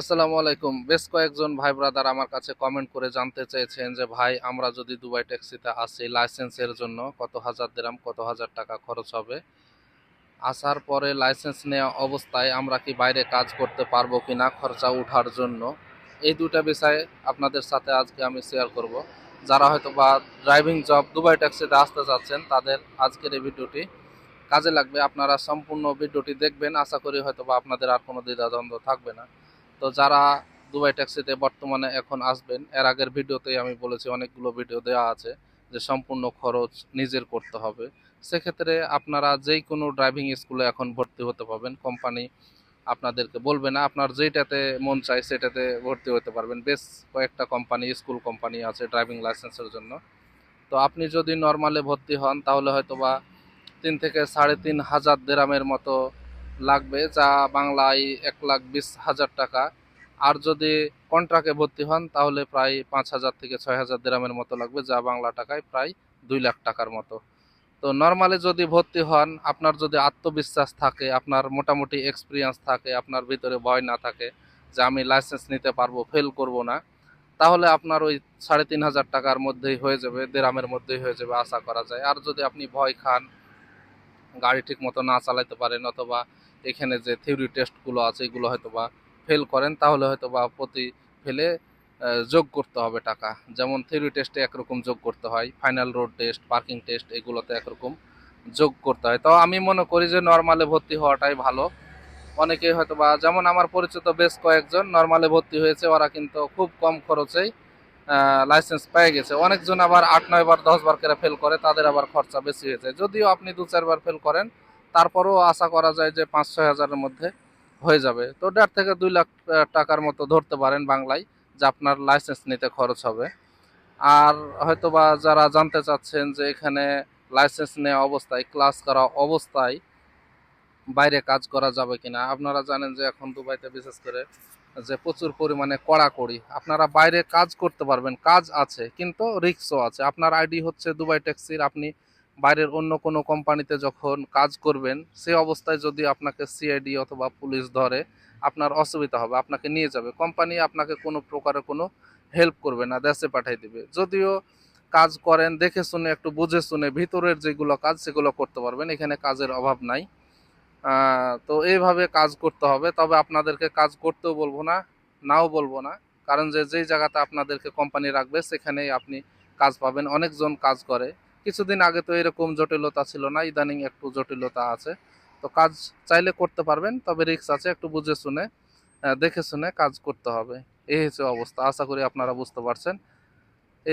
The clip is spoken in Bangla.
আসসালামু আলাইকুম। বেশ কয়েকজন ভাই ব্রাদার আমার কাছে কমেন্ট করে জানতে চেয়েছেন যে ভাই আমরা যদি দুবাই ট্যাক্সিতে আসি লাইসেন্সের জন্য কত হাজার দিরহাম কত হাজার টাকা খরচ হবে? আসার পরে লাইসেন্স নেওয়া অবস্থায় আমরা কি বাইরে কাজ করতে পারবো কিনা খরচা উঠার জন্য? এই ২ টা বিষয় আপনাদের সাথে আজকে আমি শেয়ার করব। যারা হয়তোবা ড্রাইভিং জব দুবাই ট্যাক্সিতে আসতে চাচ্ছেন তাদের আজকের এই ভিডিওটি কাজে লাগবে। আপনারা সম্পূর্ণ ভিডিওটি দেখবেন। আশা করি হয়তোবা আপনাদের আর কোনো দ্বিধাদ্বন্দ্ব থাকবে না। তো যারা দুবাই ট্যাক্সিতে বর্তমানে এখন আসবেন, এর আগের ভিডিওতেই আমি বলেছি, অনেকগুলো ভিডিও দেওয়া আছে যে সম্পূর্ণ খরচ নিজের করতে হবে। সেক্ষেত্রে আপনারা যেই কোনো ড্রাইভিং স্কুলে এখন ভর্তি হতে পারবেন। কোম্পানি আপনাদেরকে বলবে না, আপনার যেইটাতে মন চায় সেটাতে ভর্তি হতে পারবেন। বেশ কয়েকটা কোম্পানি, স্কুল কোম্পানি আছে ড্রাইভিং লাইসেন্সের জন্য। তো আপনি যদি নরমালে ভর্তি হন তাহলে হয়তোবা ৩ থেকে ৩,৫০০ দিরহামের মতো লাগবে, যা বাংলায় ১,২০,০০০ টাকা। আর যদি কন্ট্রাক্টে ভর্তি হন তাহলে প্রায় ৫,০০০ থেকে ৬,০০০ দিরহামের মতো লাগবে, যা বাংলা টাকায় প্রায় ২,০০,০০০ টাকার মতো। তো নরমালে যদি ভর্তি হন, আপনার যদি আত্মবিশ্বাস থাকে, আপনার মোটামুটি এক্সপিরিয়েন্স থাকে, আপনার ভিতরে ভয় না থাকে যে আমি লাইসেন্স নিতে পারবো, ফেল করব না, তাহলে আপনার ওই ৩,৫০০ টাকার মধ্যেই হয়ে যাবে, দিরহামের মধ্যেই হয়ে যাবে আশা করা যায়। আর যদি আপনি ভয় খান, গাড়ি ঠিক মতো না চালাতে পারেন, অথবা এখানে যে থিওরি টেস্টগুলো আছে এগুলো হয়তোবা ফেল করেন, তাহলে হয়তোবা প্রতি ফেলে যোগ করতে হবে টাকা। যেমন থিওরি টেস্টে একরকম যোগ করতে হয়, final road test, parking test এগুলোতে একরকম যোগ করতে হয়। তো আমি মনে করি যে নর্মালে ভর্তি হওয়াটাই ভালো। অনেকেই হয়তোবা, যেমন আমার পরিচিত বেশ কয়েকজন নর্মালে ভর্তি হয়েছে, ওরা কিন্তু খুব কম খরচেই লাইসেন্স পেয়ে গেছে। অনেকজন আবার ৮-৯ বার ১০ বার করে ফেল করে, তাদের আবার খরচা বেশি হয়েছে। যদিও আপনি ২-৪ বার ফেল করেন, তারপরেও আশা করা যায় যে ৫-৬ হাজারের মধ্যে হয়ে যাবে। তো ১.৫ থেকে ২ লাখ টাকার মতো ধরতে পারেন বাংলায়, যে আপনার লাইসেন্স নিতে খরচ হবে। আর হয়তোবা যারা জানতে চাচ্ছেন যে এখানে লাইসেন্স নেওয়া অবস্থায়, ক্লাস করা অবস্থায় বাইরে কাজ করা যাবে কিনা, আপনারা জানেন যে এখন দুবাইতে বিশেষ করে যে প্রচুর পরিমাণে কড়াকড়ি, আপনারা বাইরে কাজ করতে পারবেন, কাজ আছে কিন্তু রিস্কও আছে। আপনার আইডি হচ্ছে দুবাই ট্যাক্সির, আপনি বাইরের অন্য কোনো কোম্পানিতে যখন কাজ করবেন সেই অবস্থায় যদি আপনাকে সিআইডি অথবা পুলিশ ধরে, আপনার অসুবিধা হবে, আপনাকে নিয়ে যাবে। কোম্পানি আপনাকে কোনো প্রকারে কোনো হেল্প করবে না, দেশে পাঠিয়ে দিবে। যদিও কাজ করেন দেখে শুনে, একটু বুঝে শুনে ভিতরের যেগুলো কাজ সেগুলো করতে পারবেন, এখানে কাজের অভাব নাই। তো এইভাবে কাজ করতে হবে। তবে আপনাদেরকে কাজ করতেও বলবো না, নাও বলবো না। কারণ যেই জায়গাতে আপনাদেরকে কোম্পানি রাখবে সেখানেই আপনি কাজ পাবেন। অনেকজন কাজ করে। কিছুদিন আগে তো এরকম জটিলতা ছিল না, ইদানিং একটু জটিলতা আছে। তো কাজ চাইলে করতে পারবেন, তবে রিস্ক আছে। একটু বুঝে শুনে, দেখে শুনে কাজ করতে হবে। এই হচ্ছে অবস্থা। আশা করি আপনারা বুঝতে পারছেন।